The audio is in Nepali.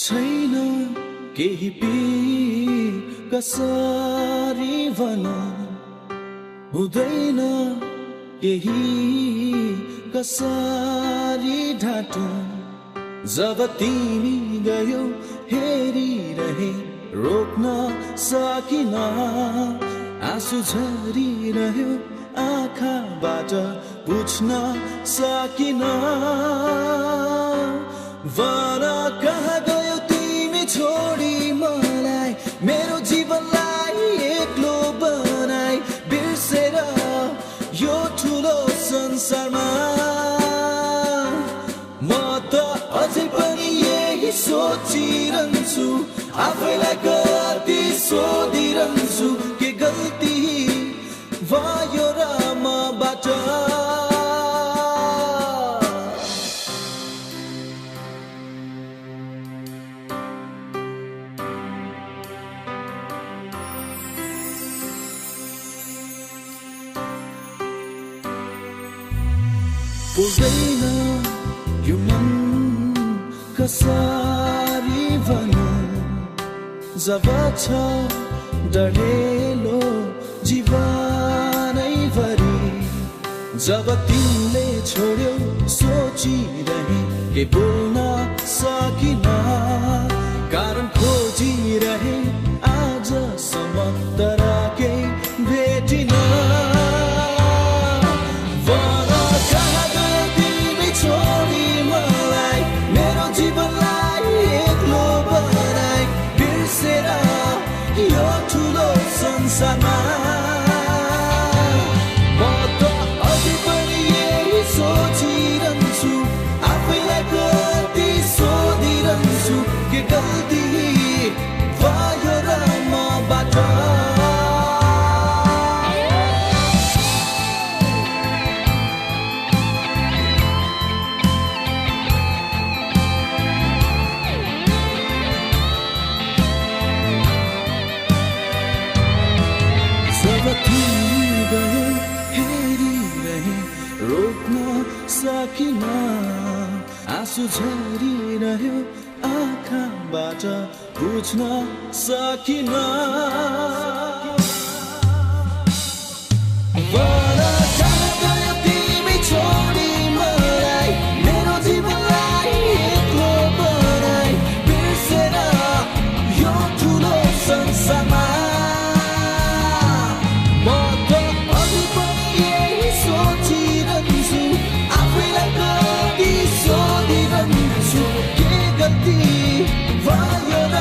छैन केही पीर कसरी भनौं, हुँदैन केही कसरी ढाँटौं। जब तिमी गयौ हेरिरहे रोक्न सकिन, आँसु झरिरह्यो आँखाबाट पुछ्न सकिन। वन कहाँ गयौ तिमी छोडी मलाई, मेरो जीवनलाई एक्लो बनाई बिर्सेर यो ठुलो संसारमा। म त अझै पनि यही सोचिरहन्छु, आफैलाई कति सोधिरहन्छु, के गल्ती भयो र मबाट। पुग्दैन यो मन कसरी भनौं, जब छ डढेलो जीवनैभरि। जब तिमीले छोड्यौ सोचिरहे के बोल्न सकिन, कारण खोजिरहे आजसम्म तर केही भेटिन। छोडी मलाई, मेरो जीवनलाई एक्लो बनाई बिर्सेर यो ठुलो संसारमा। म त अझै पनि यही सोचिरहन्छु, आफैलाई कति सोधिरहन्छु, के गल्ती भयो र मबाट। हेरिरहे रोक्न सकिन, आँसु झरिरह्यो आँखाबाट बुझ्न सकिन। वन कहाँ गयौ तिमी छोडी मलाई, मेरो जीवनलाई एक्लो बनाई बिर्सेर यो ठुलो संसारमा। आफैलाई कति सोधिरहन्छु, के गल्ती भयो र